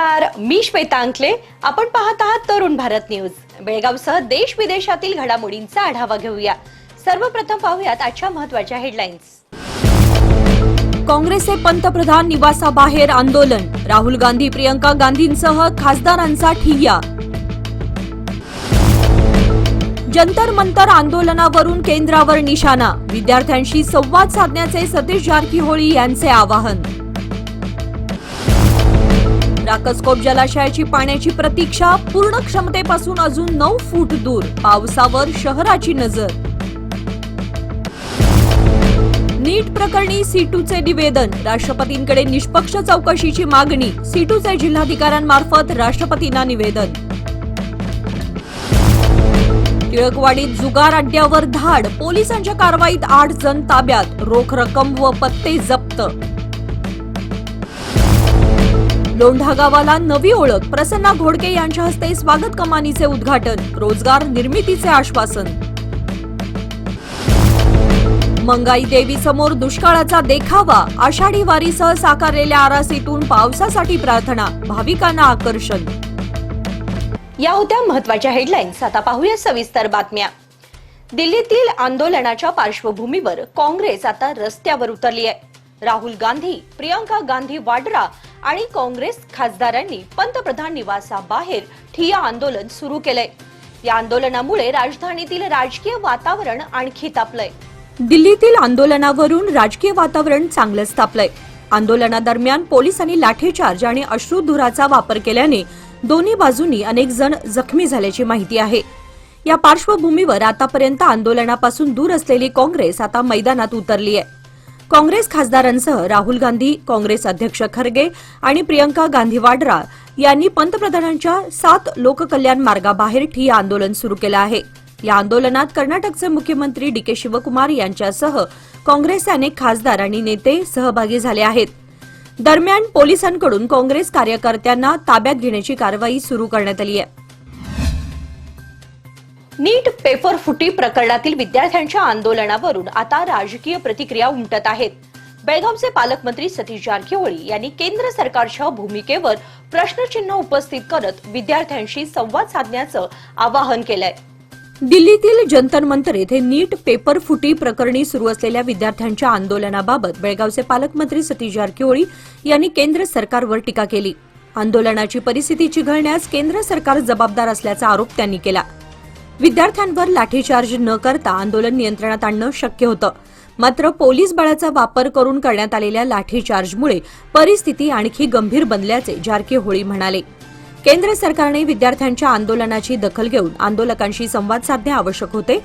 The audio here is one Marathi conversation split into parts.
नमस्कार, मी श्वेता अंकले. आपण पाहत आहात तरुण भारत न्यूज. बेळगावसह देश विदेशातील घडामोडींचा आढावा घेऊया. सर्वप्रथम पाहूयात आजच्या महत्त्वाच्या हेडलाईन्स. काँग्रेसचे पंतप्रधान निवासाबाहेर आंदोलन. राहुल गांधी, प्रियंका गांधींसह खासदारांचा ठिय्या. जंतर मंतर आंदोलनावरून केंद्रावर निशाणा. विद्यार्थ्यांशी संवाद साधण्याचे सतीश जारकीहोळी यांचे आवाहन. राकसकोप जलाशयाची पाण्याची प्रतीक्षा. पूर्ण क्षमतेपासून अजून 9 फूट दूर. पावसावर शहराची नजर. नीट प्रकरणी सीटूचे निवेदन. राष्ट्रपतींकडे निष्पक्ष चौकशीची मागणी. सीटूचे जिल्हाधिकाऱ्यांमार्फत राष्ट्रपतींना निवेदन. टिळकवाडीत जुगार अड्ड्यावर धाड. पोलिसांच्या कारवाईत 8 जण ताब्यात. रोख रक्कम व पत्ते जप्त. लोंढा गावाला नवी ओळख. प्रसन्ना घोडके यांच्या हस्ते स्वागत कमानीचे उद्घाटन. रोजगार निर्मितीचे आश्वासन. मंगाई देवी समोर दुष्काळाचा देखावा. आषाढी वारीसह साकारलेल्या आरासीतून पावसासाठी प्रार्थना. भाविकांना आकर्षण. या होत्या महत्त्वाच्या हेडलाईन्स. आता पाहूया सविस्तर बातम्या. दिल्लीतील आंदोलनाच्या पार्श्वभूमीवर काँग्रेस आता रस्त्यावर उतरली आहे. राहुल गांधी, प्रियंका गांधी वाड्रा आणि काँग्रेस खासदारांनी पंतप्रधान निवासाबाहेर ठिय्या आंदोलन सुरू केलंय. या आंदोलनामुळे राजधानीतील राजकीय वातावरण आणखी तापलंय. दिल्लीतील आंदोलनावरून राजकीय वातावरण चांगलंच तापलंय. आंदोलनादरम्यान पोलिसांनी लाठीचार्ज आणि अश्रुधुराचा वापर केल्याने दोन्ही बाजूंनी अनेक जण जखमी झाल्याची माहिती आहे. या पार्श्वभूमीवर आतापर्यंत आंदोलनापासून दूर असलेली काँग्रेस आता मैदानात उतरली आहे. काँग्रेस खासदारांसह राहुल गांधी, काँग्रेस अध्यक्ष खरगे आणि प्रियंका गांधी वाड्रा यांनी पंतप्रधानांच्या 7 लोककल्याण मार्गाबाहेर ठिय्या आंदोलन सुरू केलं आहे. या आंदोलनात कर्नाटकचे मुख्यमंत्री डी.के. शिवकुमार यांच्यासह काँग्रेसचे अनेक खासदार आणि नेते सहभागी झाले आहेत. दरम्यान पोलिसांकडून काँग्रेस कार्यकर्त्यांना ताब्यात घेण्याची कारवाई सुरू करण्यात आली आहे. नीट पेपर फुटी प्रकरणातील विद्यार्थ्यांच्या आंदोलनावरून आता राजकीय प्रतिक्रिया उमटत आहेत. बेळगावचे पालकमंत्री सतीश जारकीहोळी यांनी केंद्र सरकारच्या भूमिकेवर प्रश्नचिन्ह उपस्थित करत विद्यार्थ्यांशी संवाद साधण्याचं आवाहन केलंय. दिल्लीतील जंतर मंतर येथे नीट पेपर फुटी प्रकरणी सुरू असलेल्या विद्यार्थ्यांच्या आंदोलनाबाबत बेळगावचे पालकमंत्री सतीश जारकीहोळी यांनी केंद्र सरकारवर टीका केली. आंदोलनाची परिस्थिती चिघळण्यास केंद्र सरकार जबाबदार असल्याचा आरोप त्यांनी केला. विद्यार्थ्यांवर लाठीचार्ज न करता आंदोलन नियंत्रणात आणणं शक्य होतं, मात्र पोलीस बळाचा वापर करून करण्यात आलेल्या लाठीचार्जमुळे परिस्थिती आणखी गंभीर बनल्याचे जारकीहोळी म्हणाले. केंद्र सरकारने विद्यार्थ्यांच्या आंदोलनाची दखल घेऊन आंदोलकांशी संवाद साधणे आवश्यक होते.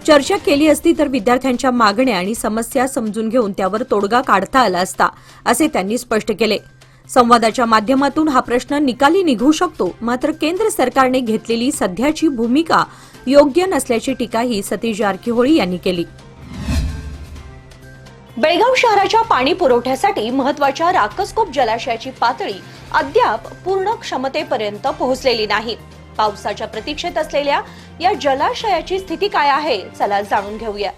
चर्चा केली असती तर विद्यार्थ्यांच्या मागण्या आणि समस्या समजून घेऊन त्यावर तोडगा काढता आला असता, असे त्यांनी स्पष्ट केले. संवादाच्या माध्यमातून हा प्रश्न निकाली निघू शकतो, मात्र केंद्र सरकारने घेतलेली सध्याची भूमिका योग्य नसल्याची टीकाही सतीश जारकीहोळी यांनी केली. बेळगाव शहराच्या पाणी पुरवठ्यासाठी महत्त्वाच्या राकसकोप जलाशयाची पातळी अद्याप पूर्ण क्षमतेपर्यंत पोहोचलेली नाही. पावसाच्या प्रतीक्षेत असलेल्या या जलाशयाची स्थिती काय आहे, चला जाणून घेऊया.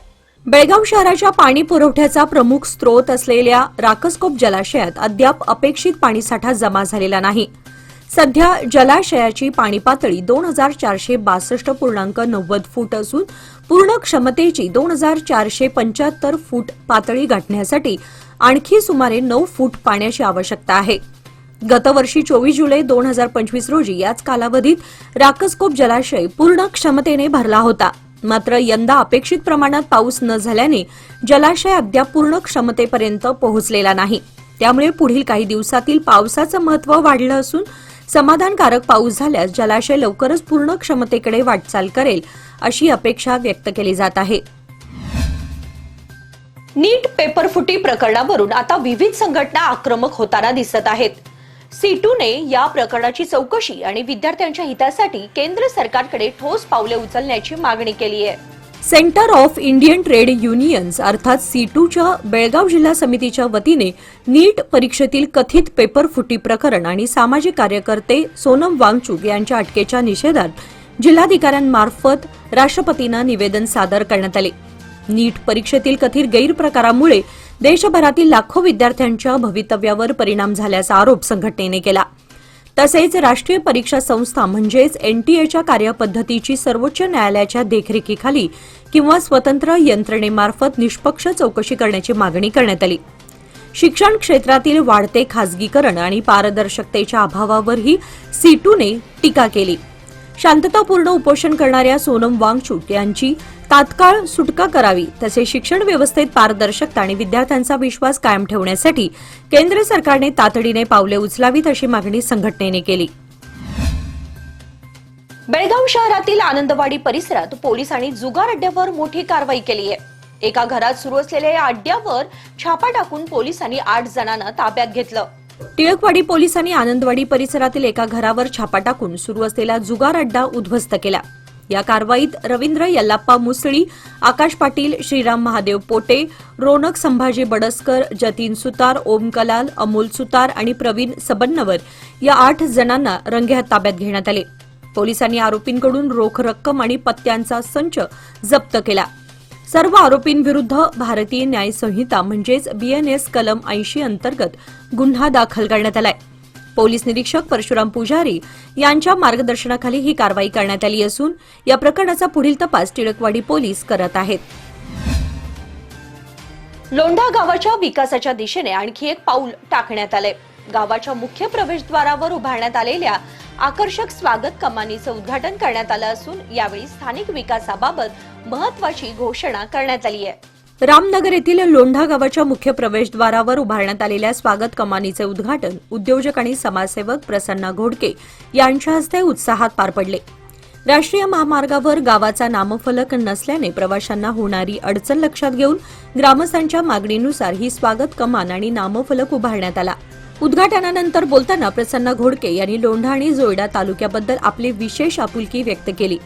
बेळगाव शहराच्या पाणी पुरवठ्याचा प्रमुख स्रोत असलेल्या राकसकोप जलाशयात अद्याप अपेक्षित पाणीसाठा जमा झालेला नाही. सध्या जलाशयाची पाणी पातळी 2462.90 फूट असून पूर्ण क्षमतेची 2475 फूट पातळी गाठण्यासाठी आणखी सुमारे 9 फूट पाण्याची आवश्यकता आहे. गतवर्षी 24 जुलै 2025 रोजी याच कालावधीत राकसकोप जलाशय पूर्ण क्षमतेने भरला होता. मात्र यंदा अपेक्षित प्रमाणात पाऊस न झाल्याने जलाशय अद्याप पूर्ण क्षमतेपर्यंत पोहोचलेला नाही. त्यामुळे पुढील काही दिवसातील पावसाचं महत्त्व वाढलं असून समाधानकारक पाऊस झाल्यास जलाशय लवकरच पूर्ण क्षमतेकडे वाटचाल करेल, अशी अपेक्षा व्यक्त केली जात आहे. नीट पेपर फुटी प्रकरणावरून आता विविध संघटना आक्रमक होताना दिसत आहेत. सीटूने या प्रकरणाची चौकशी आणि विद्यार्थ्यांच्या हितासाठी केंद्र सरकारकडे ठोस पावले उचलण्याची मागणी केली आहे. Centre of Indian trade unions अर्थात सीटूच्या बेळगाव जिल्हा समितीच्या वतीने नीट परीक्षेतील कथित पेपर फुटी प्रकरण आणि सामाजिक कार्यकर्ते सोनम वांगचुक यांच्या अटकेच्या निषेधात जिल्हाधिकाऱ्यांमार्फत राष्ट्रपतींना निवेदन सादर करण्यात आले. नीट परीक्षेतील कथित गैरप्रकारामुळे देशभरातील लाखो विद्यार्थ्यांच्या भवितव्यावर परिणाम झाल्याचा आरोप संघटनेने केला. तसेच राष्ट्रीय परीक्षा संस्था म्हणजेच एनटीएच्या कार्यपद्धतीची सर्वोच्च न्यायालयाच्या देखरेखीखाली किंवा स्वतंत्र यंत्रणेमार्फत निष्पक्ष चौकशी करण्याची मागणी करण्यात आली. शिक्षण क्षेत्रातील वाढते खासगीकरण आणि पारदर्शकतेच्या अभावावरही सीटूने टीका केली. शांततापूर्ण उपोषण करणाऱ्या सोनम वांगचुक यांची तात्काळ सुटका करावी, तसेच शिक्षण व्यवस्थेत पारदर्शकता आणि विद्यार्थ्यांचा विश्वास कायम ठेवण्यासाठी केंद्र सरकारने तातडीने पावले उचलावीत अशी मागणी संघटनेने केली. बेळगाव शहरातील आनंदवाडी परिसरात पोलिसांनी जुगार अड्ड्यावर मोठी कारवाई केली आहे. एका घरात सुरू असलेल्या या अड्ड्यावर छापा टाकून पोलिसांनी 8 जणांना ताब्यात घेतलं. टिळकवाडी पोलिसांनी आनंदवाडी परिसरातील एका घरावर छापा टाकून सुरू असलेला जुगार अड्डा उद्ध्वस्त केला. या कारवाईत रवींद्र यल्लाप्पा मुसळी, आकाश पाटील, श्रीराम महादेव पोटे, रोनक संभाजी बडसकर, जतीन सुतार, ओम कलाल, अमोल सुतार आणि प्रवीण सबन्नवर या 8 जणांना रंगेहात ताब्यात घेण्यात आले. पोलिसांनी आरोपींकडून रोख रक्कम आणि पत्त्यांचा संच जप्त केला. सर्व आरोपींविरुद्ध भारतीय न्याय संहिता म्हणजेच BNS कलम 80 अंतर्गत गुन्हा दाखल करण्यात आलाय. पोलीस निरीक्षक परशुराम पुजारी यांच्या मार्गदर्शनाखाली ही कारवाई करण्यात आली असून या प्रकरणाचा पुढील तपास टिळकवाडी पोलीस करत आहेत. लोंढा गावाच्या विकासाच्या दिशेने आणखी एक पाऊल टाकण्यात आले. गावाच्या मुख्य प्रवेशद्वारावर उभारण्यात आलेल्या आकर्षक स्वागत कमानीचं उद्घाटन करण्यात आलं असून यावेळी स्थानिक विकासाबाबत महत्त्वाची घोषणा करण्यात आली आहे. रामनगर येथील लोंढा गावाच्या मुख्य प्रवेशद्वारावर उभारण्यात आलेल्या स्वागत कमानीचे उद्घाटन उद्योजक आणि समाजसेवक प्रसन्ना घोडके यांच्या हस्ते उत्साहात पार पडले. राष्ट्रीय महामार्गावर गावाचा नामफलक नसल्याने प्रवाशांना होणारी अडचण लक्षात घेऊन ग्रामस्थांच्या मागणीनुसार ही स्वागत कमान आणि नामफलक उभारण्यात आला. उद्घाटनानंतर बोलताना प्रसन्ना घोडके यांनी लोंढा आणि जोयडा तालुक्याबद्दल आपली विशेष आपुलकी व्यक्त केली.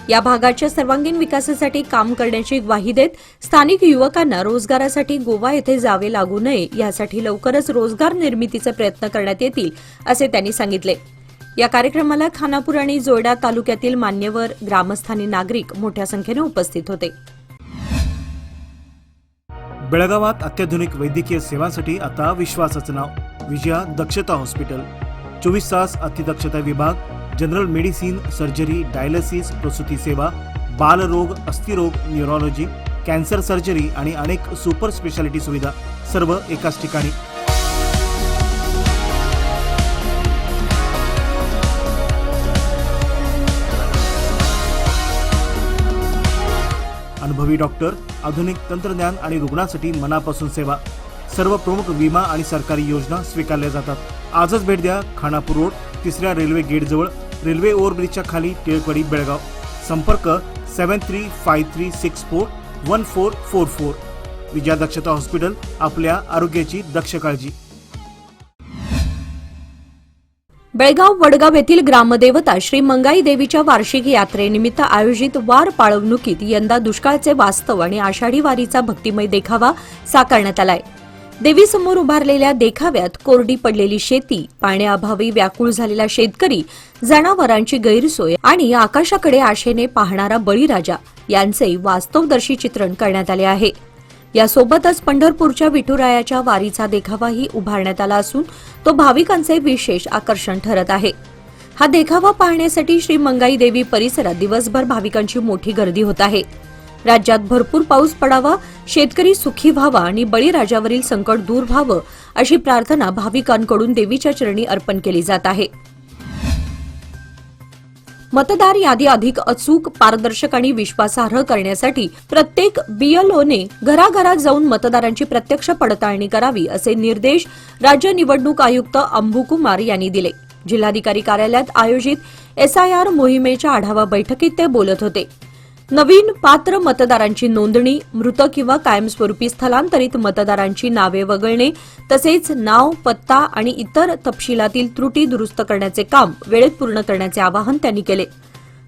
या भागाच्या सर्वांगीण विकासासाठी काम करण्याची ग्वाही देत स्थानिक युवकांना रोजगारासाठी गोवा येथे जावे लागू नये यासाठी लवकरच रोजगार निर्मितीचे प्रयत्न करण्यात येतील असे त्यांनी सांगितले. या कार्यक्रमाला खानापूर आणि जोयडा तालुक्यातील मान्यवर, ग्रामस्थ आणि नागरिक मोठ्या संख्येने उपस्थित होते. बेळगावात अत्याधुनिक वैद्यकीय सेवांसाठी आता विश्वासाचं नाव विजया दक्षता हॉस्पिटल. 24 तास अतिदक्षता विभाग, जनरल मेडिसिन, सर्जरी, डायलिसिस, प्रसूती सेवा, बालरोग, अस्थिरोग, न्यूरोलॉजी, कॅन्सर सर्जरी आणि अनेक सुपर स्पेशालिटी सुविधा सर्व एकाच ठिकाणी. अनुभवी डॉक्टर, आधुनिक तंत्रज्ञान आणि रुग्णांसाठी मनापासून सेवा. सर्व प्रमुख विमा आणि सरकारी योजना स्वीकारल्या जातात. आजच भेट द्या. खानापूर रोड, 3ऱ्या रेल्वे गेटजवळ, रेल्वे ओव्हरब्रिजच्या खाली, टिळकवाडी, बेळगाव. संपर्क 7353641444. विजया दक्षता हॉस्पिटल, आपल्या आरोग्याची दक्ष काळजी. बेळगाव वडगाव येथील ग्रामदेवता श्री मंगाई देवीच्या वार्षिक यात्रेनिमित्त आयोजित वार पाळवणुकीत यंदा दुष्काळाचे वास्तव आणि आषाढी वारीचा भक्तिमय देखावा साकारण्यात आलाय. देवीसमोर उभारलेल्या देखाव्यात कोरडी पडलेली शेती, पाण्याअभावी व्याकुळ झालेला शेतकरी, जनावरांची गैरसोय आणि आकाशाकडे आशेने पाहणारा बळीराजा यांचे वास्तवदर्शी चित्रण करण्यात आले आहे. यासोबतच पंढरपूरच्या विठुरायाच्या वारीचा देखावाही उभारण्यात आला असून तो भाविकांचे विशेष आकर्षण ठरत आहे. हा देखावा पाहण्यासाठी श्री मंगाई देवी परिसरात दिवसभर भाविकांची मोठी गर्दी होत आहे. राज्यात भरपूर पाऊस पडावा, शेतकरी सुखी व्हावा आणि बळीराजावरील संकट दूर व्हावं अशी प्रार्थना भाविकांकडून देवीच्या चरणी अर्पण केली जात आहे. मतदार यादी अधिक अचूक, पारदर्शक आणि विश्वासार्ह करण्यासाठी प्रत्येक BLOने घराघरात जाऊन मतदारांची प्रत्यक्ष पडताळणी करावी असे निर्देश राज्य निवडणूक आयुक्त अंबुकुमार यांनी दिले. जिल्हाधिकारी कार्यालयात आयोजित SIR मोहिमेच्या आढावा बैठकीत ते बोलत होते. नवीन पात्र मतदारांची नोंदणी, मृत किंवा कायमस्वरूपी स्थलांतरित मतदारांची नावे वगळणे तसेच नाव, पत्ता आणि इतर तपशिलातील त्रुटी दुरुस्त करण्याचे काम वेळेत पूर्ण करण्याचे आवाहन त्यांनी केले.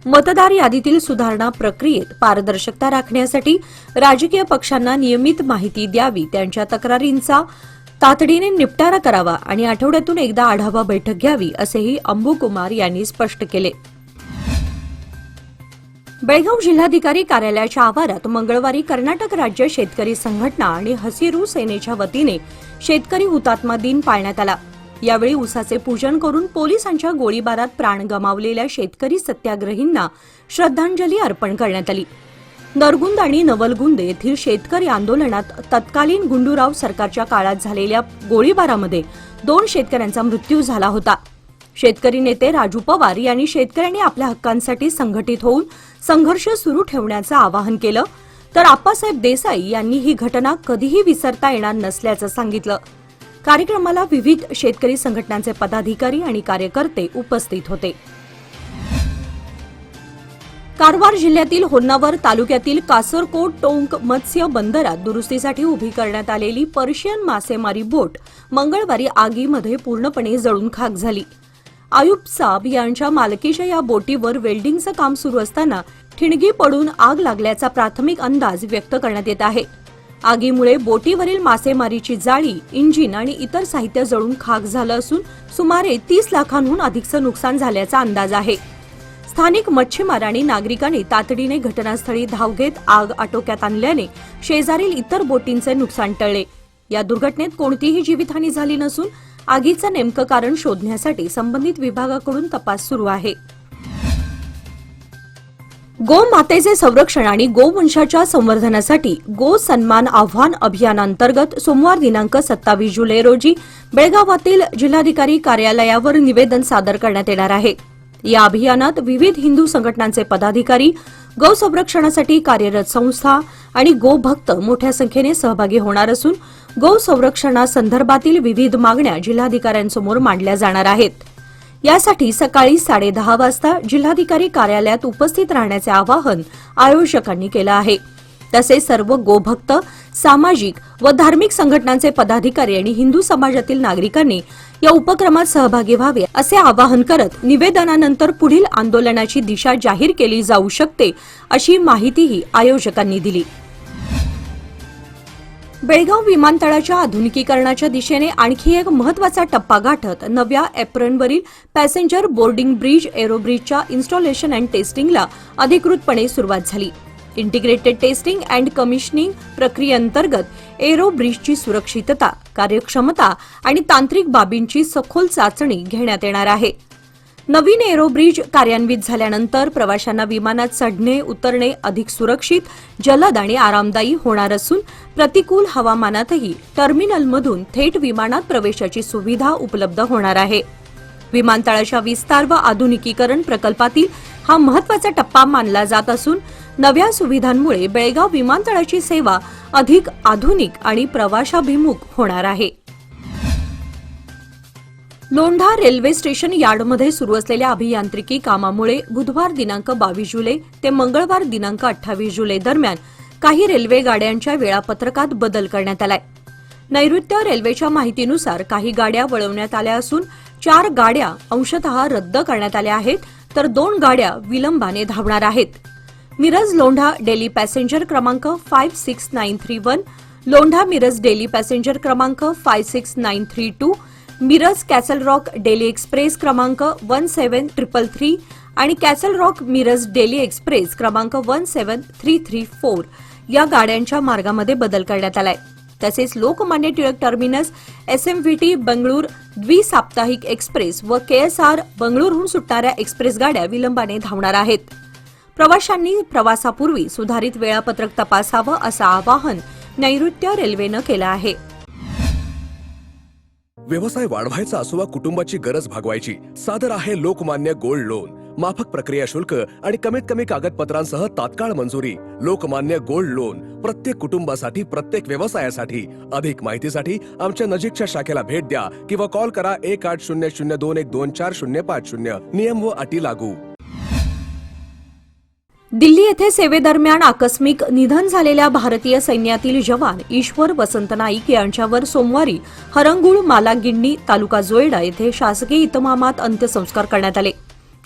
मतदार यादीतील सुधारणा प्रक्रियेत पारदर्शकता राखण्यासाठी राजकीय पक्षांना नियमित माहिती द्यावी, त्यांच्या तक्रारींचा तातडीने निपटारा करावा आणि आठवड्यातून एकदा आढावा बैठक घ्यावी असेही अंबुकुमार यांनी स्पष्ट केले. बेळगाव जिल्हाधिकारी कार्यालयाच्या आवारात मंगळवारी कर्नाटक राज्य शेतकरी संघटना आणि हसिरू सेनेच्या वतीने शेतकरी हुतात्मा दिन पाळण्यात आला. यावेळी उसाचे पूजन करून पोलिसांच्या गोळीबारात प्राण गमावलेल्या शेतकरी सत्याग्रहींना श्रद्धांजली अर्पण करण्यात आली. नरगुंद आणि नवलगुंद येथील शेतकरी आंदोलनात तत्कालीन गुंडूराव सरकारच्या काळात झालेल्या गोळीबारामध्ये 2 शेतकऱ्यांचा मृत्यू झाला होता. शेतकरी नेते राजू पवार यांनी शेतकऱ्यांनी आपल्या हक्कांसाठी संघटित होऊन संघर्ष सुरू ठेवण्याचं आवाहन केलं, तर आप्पासाहेब देसाई यांनी ही घटना कधीही विसरता येणार नसल्याचं सांगितलं. कार्यक्रमाला विविध शेतकरी संघटनांचे पदाधिकारी आणि कार्यकर्ते उपस्थित होते. कारवार जिल्ह्यातील होन्नावर तालुक्यातील कासरकोट टोंक मत्स्य बंदरात दुरुस्तीसाठी उभी करण्यात आलेली पर्शियन मासेमारी बोट मंगळवारी आगीमध्ये पूर्णपणे जळून खाक झाली. आयुब साब यांच्या मालकीच्या या बोटीवर वेल्डिंगचं काम सुरू असताना ठिणगी पडून आग लागल्याचा प्राथमिक अंदाज व्यक्त करण्यात येत आहे. आगीमुळे बोटीवरील मासेमारीची जाळी, इंजिन आणि इतर साहित्य जळून खाक झालं असून सुमारे 30 लाखांहून अधिकचं नुकसान झाल्याचा अंदाज आहे. स्थानिक मच्छीमार आणि नागरिकांनी तातडीने घटनास्थळी धाव घेत आग आटोक्यात आणल्याने शेजारील इतर बोटींचे नुकसान टळले. या दुर्घटनेत कोणतीही जीवितहानी झाली नसून आगीचं नेमकं कारण शोधण्यासाठी संबंधित विभागाकडून तपास सुरू आहे. गोमातेचे संरक्षण आणि गोवंशाच्या संवर्धनासाठी गो सन्मान आव्हान अभियानांतर्गत सोमवार दिनांक 27 जुलै रोजी बेळगावातील जिल्हाधिकारी कार्यालयावर निवेदन सादर करण्यात येणार आहे. या अभियानात विविध हिंदू संघटनांचे पदाधिकारी, गौ संरक्षणासाठी कार्यरत संस्था आणि गोभक्त मोठ्या संख्येने सहभागी होणार असून गौ संरक्षणासंदर्भातील विविध मागण्या जिल्हाधिकाऱ्यांसमोर मांडल्या जाणार आहेत. यासाठी सकाळी 10:30 वाजता जिल्हाधिकारी कार्यालयात उपस्थित राहण्याचे आवाहन आयोजकांनी केलं आहे. तसेच सर्व गोभक्त, सामाजिक व धार्मिक संघटनांचे पदाधिकारी आणि हिंदू समाजातील नागरिकांनी या उपक्रमात सहभागी व्हावे असे आवाहन करत निवेदनानंतर पुढील आंदोलनाची दिशा जाहीर केली जाऊ शकते अशी माहितीही आयोजकांनी दिली. बेळगाव विमानतळाच्या आधुनिकीकरणाच्या दिशेने आणखी एक महत्त्वाचा टप्पा गाठत नव्या एप्रनवरील पॅसेंजर बोर्डिंग ब्रिज एरोब्रिजच्या इन्स्टॉलेशन अँड टेस्टिंगला अधिकृतपणे सुरुवात झाली. इंटिग्रेटेड टेस्टिंग अँड कमिशनिंग प्रक्रियेअंतर्गत एरो ब्रिजची सुरक्षितता, कार्यक्षमता आणि तांत्रिक बाबींची सखोल चाचणी घेण्यात येणार आहे. नवीन एरो ब्रिज कार्यान्वित झाल्यानंतर प्रवाशांना विमानात चढणे उतरणे अधिक सुरक्षित, जलद आणि आरामदायी होणार असून प्रतिकूल हवामानातही टर्मिनलमधून थेट विमानात प्रवेशाची सुविधा उपलब्ध होणार आहे. विमानतळाच्या विस्तार व आधुनिकीकरण प्रकल्पातील हा महत्त्वाचा टप्पा मानला जात असून नव्या सुविधांमुळे बेळगाव विमानतळाची सेवा अधिक आधुनिक आणि प्रवाशाभिमुख होणार आहे. लोंढा रेल्वे स्टेशन यार्डमध्ये सुरू असलेल्या अभियांत्रिकी कामामुळे बुधवार दिनांक 22 जुलै ते मंगळवार दिनांक 28 जुलै दरम्यान काही रेल्वे गाड्यांच्या वेळापत्रकात बदल करण्यात आलाय. नैऋत्य रेल्वेच्या माहितीनुसार काही गाड्या वळवण्यात आल्या असून 4 गाड्या अंशतः रद्द करण्यात आल्या आहेत, तर 2 गाड्या विलंबाने धावणार आहेत. मिरज लोंढा डेली पॅसेंजर क्रमांक 56931, लोंढा मिरज डेली पॅसेंजर क्रमांक 56932, Miraj castle rock daily express क्रमांक 17333 आणि castle rock Miraj daily express क्रमांक 17334 या गाड्यांच्या मार्गामध्ये बदल करण्यात आलाय. तसेच लोकमान्य टिळक टर्मिनस, एसएमव्हीटी बंगळूर द्विसाप्ताहिक एक्सप्रेस व केएसआर बंगळूरहून सुटणाऱ्या एक्सप्रेस गाड्या विलंबाने धावणार आहेत. प्रवाशांनी प्रवासापूर्वी सुधारित वेळापत्रक तपासावं असं आवाहन नैऋत्य रेल्वेनं केलं आहे. व्यवसाय वाढवायचा असो वा कुटुंबाची गरज भागवायची, सादर आहे लोकमान्य गोल्ड लोन. माफक प्रक्रिया शुल्क आणि कमीत कमी कागदपत्रांसह तात्काळ मंजुरी. लोकमान्य गोल्ड लोन प्रत्येक कुटुंबासाठी, प्रत्येक व्यवसायासाठी. अधिक माहितीसाठी आमच्या नजीकच्या शाखेला भेट द्या किंवा कॉल करा 1800212450. नियम व अटी लागू. दिल्ली येथे सेवेदरम्यान आकस्मिक निधन झालेल्या भारतीय सैन्यातील जवान ईश्वर वसंत नाईक यांच्यावर सोमवारी हरंगुळ मालागिंडी तालुका जोयडा येथे शासकीय इतमामात अंत्यसंस्कार करण्यात आले.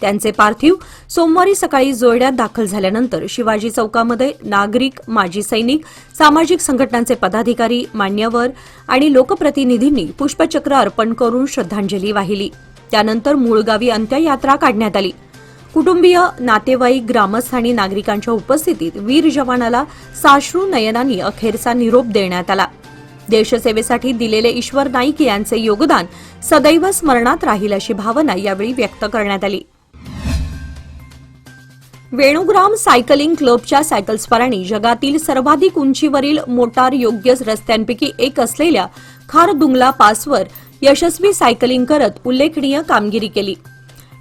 त्यांचे पार्थिव सोमवारी सकाळी जोयड्यात दाखल झाल्यानंतर शिवाजी चौकामध्ये नागरिक, माजी सैनिक, सामाजिक संघटनांचे पदाधिकारी, मान्यवर आणि लोकप्रतिनिधींनी पुष्पचक्र अर्पण करून श्रद्धांजली वाहिली. त्यानंतर मूळगावी अंत्ययात्रा काढण्यात आली. कुटुंबीय, नातेवाईक, ग्रामस्थ आणि नागरिकांच्या उपस्थितीत वीर जवानाला साश्रू नयनांनी अखेरचा निरोप देण्यात आला. देशसेवेसाठी दिलेले ईश्वर नाईक यांचे योगदान सदैव स्मरणात राहील अशी भावना यावेळी व्यक्त करण्यात आली. वेणुग्राम सायकलिंग क्लबच्या सायकलस्वारांनी जगातील सर्वाधिक उंचीवरील मोटार योग्य रस्त्यांपैकी एक असलेल्या खारदुंगला पासवर यशस्वी सायकलिंग करत उल्लेखनीय कामगिरी केली.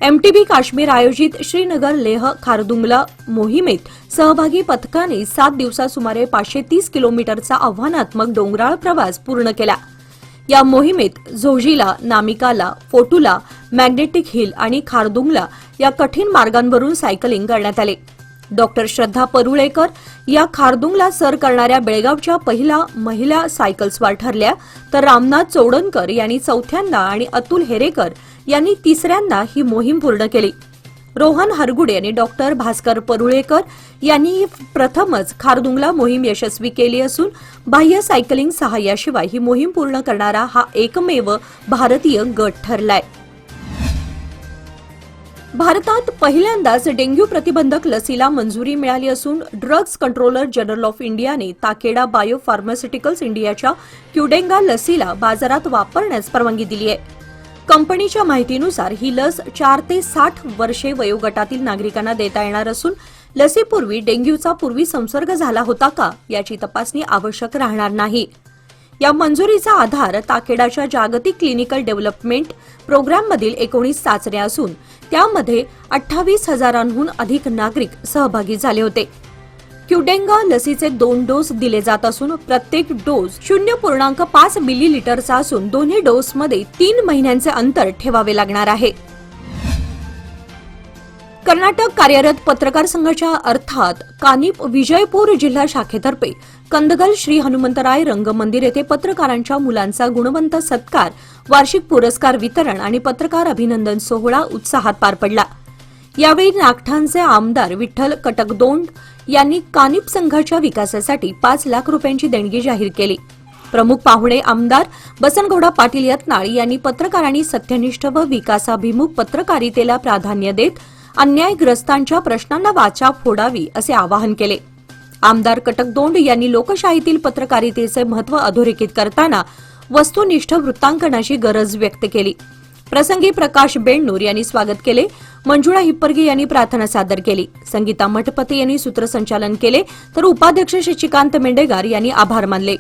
एमटीबी काश्मीर आयोजित श्रीनगर लेह खारदुंगला मोहिमेत सहभागी पथकाने 7 दिवसात सुमारे 530 किलोमीटरचा आव्हानात्मक डोंगराळ प्रवास पूर्ण केला. या मोहिमेत झोजिला, नामिकाला, फोटुला, मॅग्नेटिक हिल आणि खारदुंगला या कठीण मार्गांवरून सायकलिंग करण्यात आले. डॉक्टर श्रद्धा परुळेकर या खारदुंगला सर करणाऱ्या बेळगावच्या पहिला महिला सायकलस्वार ठरल्या, तर रामनाथ चौडणकर यांनी चौथ्यांदा आणि अतुल हेरेकर यांनी तिसऱ्यांदा ही मोहीम पूर्ण केली. रोहन हरगुडे आणि डॉक्टर भास्कर परुळेकर यांनी प्रथमच खारदुंगला मोहीम यशस्वी केली असून बाह्य सायकलिंग सहाय्याशिवाय ही मोहीम पूर्ण करणारा हा एकमेव भारतीय गट ठरलाय. भारतात पहिल्यांदाच डेंग्यू प्रतिबंधक लसीला मंजुरी मिळाली असून ड्रग्ज कंट्रोलर जनरल ऑफ इंडियाने ताकेडा बायो फार्मास्युटिकल्स इंडियाच्या क्युडेंगा लसीला बाजारात वापरण्यास परवानगी दिली आहे. कंपनीच्या माहितीनुसार ही लस 4 ते 60 वर्षे वयोगटातील नागरिकांना देता येणार असून लसीपूर्वी डेंग्यूचा पूर्वी संसर्ग झाला होता का याची तपासणी आवश्यक राहणार नाही. या मंजुरीचा आधार ताकेडाच्या जागतिक क्लिनिकल डेव्हलपमेंट प्रोग्राममधील 19 चाचण्या असून त्यामध्ये 28,000हून अधिक नागरिक सहभागी झाले होते. क्युडेंगा लसीचे 2 डोस दिले जात असून प्रत्येक डोस 0.5 मिलीलिटरचा असून दोन्ही डोसमध्ये 3 महिन्यांचे अंतर ठेवावे लागणार आहे. कर्नाटक कार्यरत पत्रकार संघाच्या अर्थात कानिप विजयपूर जिल्हा शाखेतर्फे कंदगल श्री हनुमंतराय रंगमंदिर येथे पत्रकारांच्या मुलांचा गुणवंत सत्कार, वार्षिक पुरस्कार वितरण आणि पत्रकार अभिनंदन सोहळा उत्साहात पार पडला. यावेळी नागठाणचे आमदार विठ्ठल कटकदोंड यांनी कानिप संघाच्या विकासासाठी 5 लाख रुपयांची देणगी जाहीर केली. प्रमुख पाहुणे आमदार बसनगौडा पाटील यत्नाळ यांनी पत्रकारांनी सत्यनिष्ठ व विकासाभिमुख पत्रकारितेला प्राधान्य देत अन्यायग्रस्तांच्या प्रश्नांना वाचा फोडावी असे आवाहन केले. आमदार कटकदोंड यांनी लोकशाहीतील पत्रकारितेचे महत्त्व अधोरेखित करताना वस्तुनिष्ठ वृत्तांकनाची गरज व्यक्त केली. प्रसंगी प्रकाश बेंडनूर यांनी स्वागत केले. मंजुळा हिप्परगे यांनी प्रार्थना सादर केली. संगीता मठपते यांनी सूत्रसंचालन केले तर उपाध्यक्ष शशिकांत मेंढेगार यांनी आभार मानले.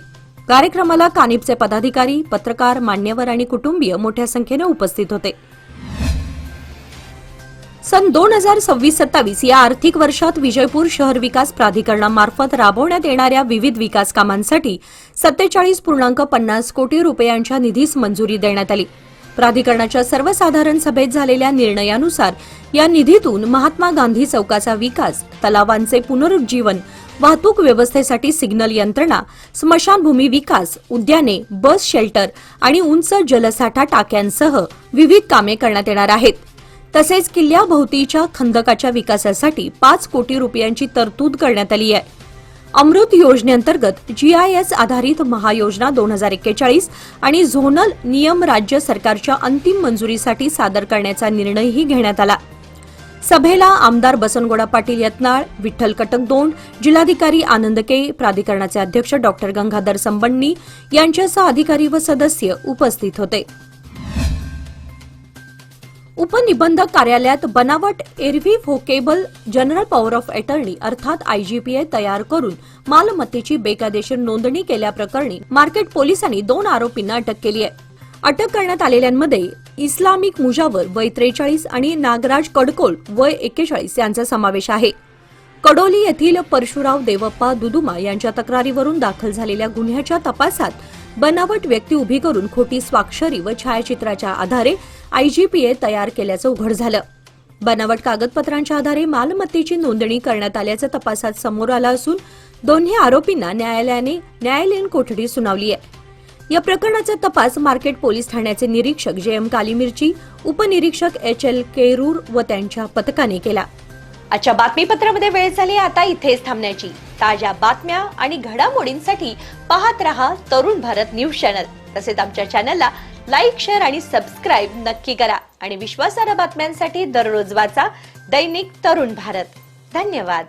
कार्यक्रमाला कानिपचे पदाधिकारी, पत्रकार, मान्यवर आणि कुटुंबीय मोठ्या संख्येने उपस्थित होते. सन 2026-27 या आर्थिक वर्षात विजयपूर शहर विकास प्राधिकरणामार्फत राबवण्यात येणाऱ्या विविध विकास कामांसाठी 47.50 कोटी रुपयांच्या निधीस मंजुरी देण्यात आली. प्राधिकरणाच्या सर्वसाधारण सभेत झालेल्या निर्णयानुसार या निधीतून महात्मा गांधी चौकाचा विकास, तलावांचे पुनरुज्जीवन, वाहतूक व्यवस्थेसाठी सिग्नल यंत्रणा, स्मशानभूमी विकास, उद्याने, बस शेल्टर आणि उंच जलसाठा टाक्यांसह विविध कामे करण्यात येणार आहेत. तसेच किल्ल्याभोवतीच्या खंदकाच्या विकासासाठी 5 कोटी रुपयांची तरतूद करण्यात आली आहे. अमृत योजनेअंतर्गत GIS आधारित महायोजना 2041 आणि झोनल नियम राज्य सरकारच्या अंतिम मंजुरीसाठी सादर करण्याचा निर्णयही घेण्यात आला. सभेला आमदार बसनगौडा पाटील यत्नाळ, विठ्ठल कटकदोंड, जिल्हाधिकारी आनंद के, प्राधिकरणाचे अध्यक्ष डॉक्टर गंगाधर संबंनी यांच्यासह अधिकारी व सदस्य उपस्थित होते. उपनिबंधक कार्यालयात बनावट इरव्हिव्होकेबल जनरल पॉवर ऑफ अटर्नी अर्थात IGPA तयार करून मालमत्तेची बेकायदेशीर नोंदणी केल्याप्रकरणी मार्केट पोलिसांनी 2 आरोपींना अटक केली आहे. अटक करण्यात आलेल्यांमध्ये इस्लामिक मुजावर वय 43 आणि नागराज कडकोल वय 41 यांचा समावेश आहे. कडोली येथील परशुराव देवप्पा दुदुमा यांच्या तक्रारीवरून दाखल झालेल्या गुन्ह्याच्या तपासात बनावट व्यक्ती उभी करून खोटी स्वाक्षरी व छायाचित्राच्या आधारे IGPA तयार केल्याचं उघड झालं. बनावट कागदपत्रांच्या आधारे मालमत्तेची नोंदणी करण्यात आल्याचं तपासात समोर आलं असून दोन्ही आरोपींना न्यायालयाने न्यायालयीन कोठडी सुनावली आहे. या प्रकरणाचा तपास मार्केट पोलीस ठाण्याचे निरीक्षक JM कालीमिरची, उपनिरीक्षक HL केरूर व त्यांच्या पथकाने केला. आजच्या बातमीपत्रामध्ये वेळ झाली आता इथेच थांबण्याची. ताज्या बातम्या आणि घडामोडींसाठी पाहत रहा तरुण भारत न्यूज चॅनल. तसेच आमच्या चॅनलला लाईक, शेअर आणि सबस्क्राईब नक्की करा आणि विश्वासार्ह बातम्यांसाठी दररोज वाचा दैनिक तरुण भारत. धन्यवाद.